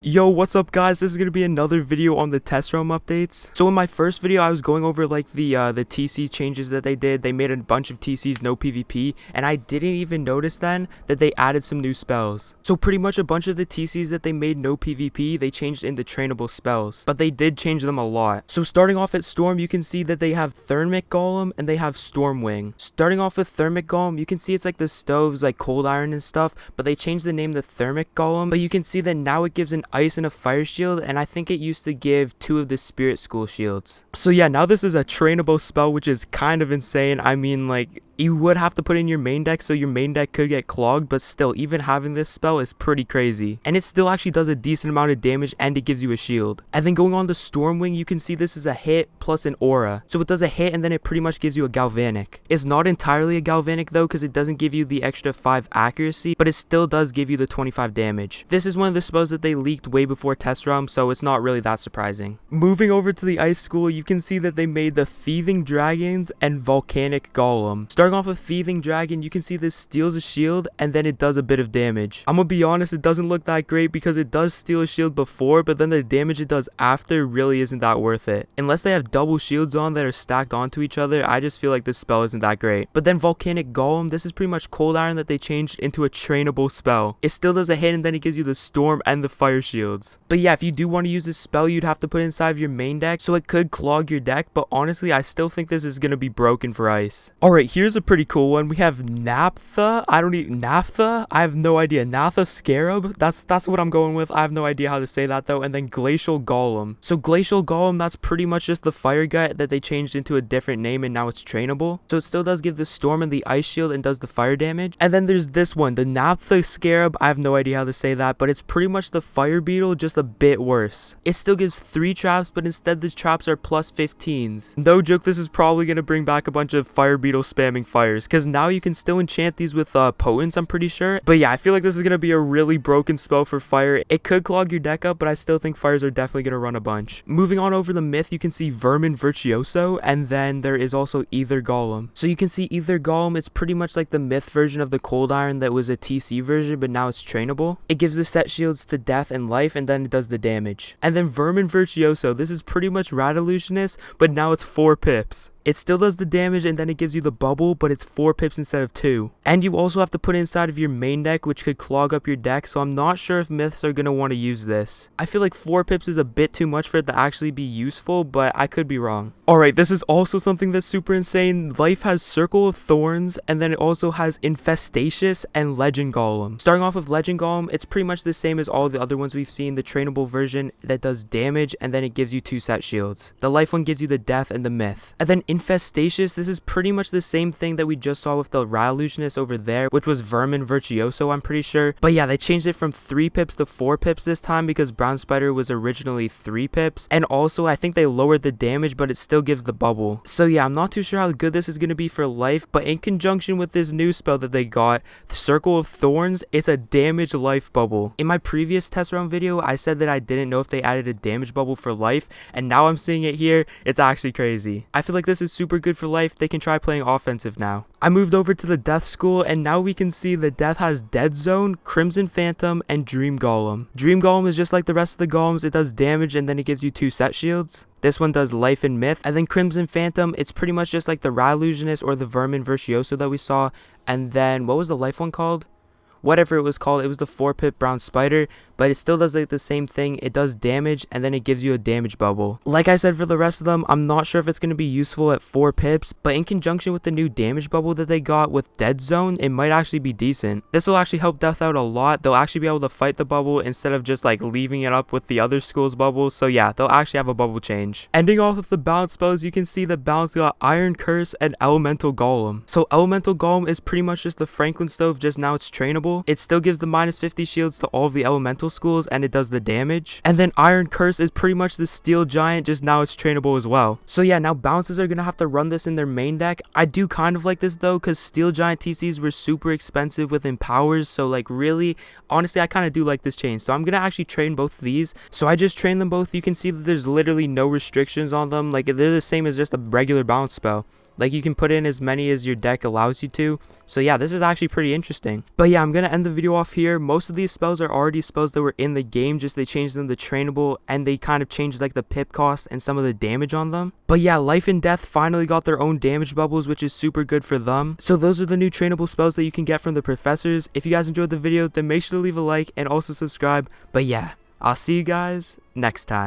Yo, what's up guys? This is gonna be another video on the test realm updates. So in my first video, I was going over like the TC changes that they did. They made a bunch of TCs, no PvP, and I didn't even notice then that they added some new spells. So pretty much a bunch of the TCs that they made no PvP, they changed into trainable spells, but they did change them a lot. So starting off at Storm, you can see that they have Thermic Golem and they have Stormwing. Starting off with Thermic Golem, you can see it's like the stoves, like cold iron and stuff, but they changed the name to Thermic Golem. But you can see that now it gives an ice and a fire shield, and I think it used to give 2 of the spirit school shields. So yeah, now this is a trainable spell, which is kind of insane. I mean, like, you would have to put in your main deck, so your main deck could get clogged, but still, even having this spell is pretty crazy. And it still actually does a decent amount of damage, and it gives you a shield. And then going on to Stormwing, you can see this is a hit plus an aura. So it does a hit, and then it pretty much gives you a galvanic. It's not entirely a galvanic though, because it doesn't give you the extra 5 accuracy, but it still does give you the 25 damage. This is one of the spells that they leaked way before test realm, so it's not really that surprising. Moving over to the ice school, you can see that they made the Thieving Dragons and Volcanic Golem. Starting off with Thieving Dragon, you can see this steals a shield and then it does a bit of damage. I'm gonna be honest, it doesn't look that great because it does steal a shield before, but then the damage it does after really isn't that worth it. Unless they have double shields on that are stacked onto each other, I just feel like this spell isn't that great. But then Volcanic Golem, this is pretty much cold iron that they changed into a trainable spell. It still does a hit and then it gives you the storm and the fire shields. But yeah, if you do want to use this spell, you'd have to put it inside of your main deck, so it could clog your deck, but honestly, I still think this is going to be broken for ice. Alright, here's a pretty cool one. We have Naphtha. Naphtha? I have no idea. Naphtha Scarab? That's what I'm going with. I have no idea how to say that though. And then Glacial Golem. So Glacial Golem, that's pretty much just the fire gut that they changed into a different name and now it's trainable. So it still does give the storm and the ice shield and does the fire damage. And then there's this one, the Naphtha Scarab. I have no idea how to say that, but it's pretty much the fire beetle, just a bit worse. It still gives 3 traps, but instead the traps are plus 15s. No joke, this is probably going to bring back a bunch of fire beetle spamming fires, because now you can still enchant these with potence, I'm pretty sure. But yeah, I feel like this is going to be a really broken spell for fire. It could clog your deck up, but I still think fires are definitely going to run a bunch. Moving on over the myth, you can see Vermin Virtuoso, and then there is also Ether Golem. So you can see Ether Golem, it's pretty much like the myth version of the cold iron that was a TC version, but now it's trainable. It gives the set shields to death and life, and then it does the damage. And then Vermin Virtuoso, this is pretty much Radillusionist, but now it's 4 pips. It still does the damage and then it gives you the bubble, but it's 4 pips instead of 2. And you also have to put it inside of your main deck, which could clog up your deck, so I'm not sure if myths are going to want to use this. I feel like 4 pips is a bit too much for it to actually be useful, but I could be wrong. Alright, this is also something that's super insane. Life has Circle of Thorns, and then it also has Infestatious and Legend Golem. Starting off with Legend Golem, it's pretty much the same as all the other ones we've seen, the trainable version that does damage, and then it gives you 2 set shields. The life one gives you the death and the myth. And then Infestatious, this is pretty much the same thing that we just saw with the Radillusionist over there, which was Vermin Virtuoso, I'm pretty sure. But yeah, they changed it from 3 pips to 4 pips this time because Brown Spider was originally 3 pips. And also, I think they lowered the damage, but it still gives the bubble. So yeah, I'm not too sure how good this is going to be for life, but in conjunction with this new spell that they got, Circle of Thorns, it's a damage life bubble. In my previous test round video, I said that I didn't know if they added a damage bubble for life, and now I'm seeing it here. It's actually crazy. I feel like this is super good for life. They can try playing offensive now. I moved over to the Death School, and now we can see that Death has Dead Zone, Crimson Phantom, and Dream Golem. Dream Golem is just like the rest of the golems. It does damage and then it gives you 2 set shields. This one does life and myth. And then Crimson Phantom, it's pretty much just like the Radillusionist or the Vermin Virtuoso that we saw. And then what was the life one called? Whatever it was called, it was the 4 pip Brown Spider, but it still does like the same thing. It does damage and then it gives you a damage bubble. Like I said, for the rest of them, I'm not sure if it's going to be useful at 4 pips, but in conjunction with the new damage bubble that they got with Dead Zone, it might actually be decent. This will actually help Death out a lot. They'll actually be able to fight the bubble instead of just like leaving it up with the other school's bubbles. So yeah, they'll actually have a bubble change. Ending off with the balance spells, you can see that balance got Iron Curse and Elemental Golem. So Elemental Golem is pretty much just the Franklin Stove, just now it's trainable. It still gives the minus 50 shields to all of the elemental schools and it does the damage. And then Iron Curse is pretty much the Steel Giant, just now it's trainable as well. So yeah, now bounces are gonna have to run this in their main deck. I do kind of like this though, because Steel Giant TCs were super expensive with empowers, so like really, honestly, I kind of do like this change. So I'm gonna actually train both of these. So I just trained them both. You can see that there's literally no restrictions on them, like they're the same as just a regular bounce spell. Like, you can put in as many as your deck allows you to. So yeah, this is actually pretty interesting. But yeah, I'm gonna end the video off here. Most of these spells are already spells that were in the game, just they changed them to trainable, and they kind of changed like the pip cost and some of the damage on them. But yeah, Life and Death finally got their own damage bubbles, which is super good for them. So those are the new trainable spells that you can get from the professors. If you guys enjoyed the video, then make sure to leave a like and also subscribe. But yeah, I'll see you guys next time.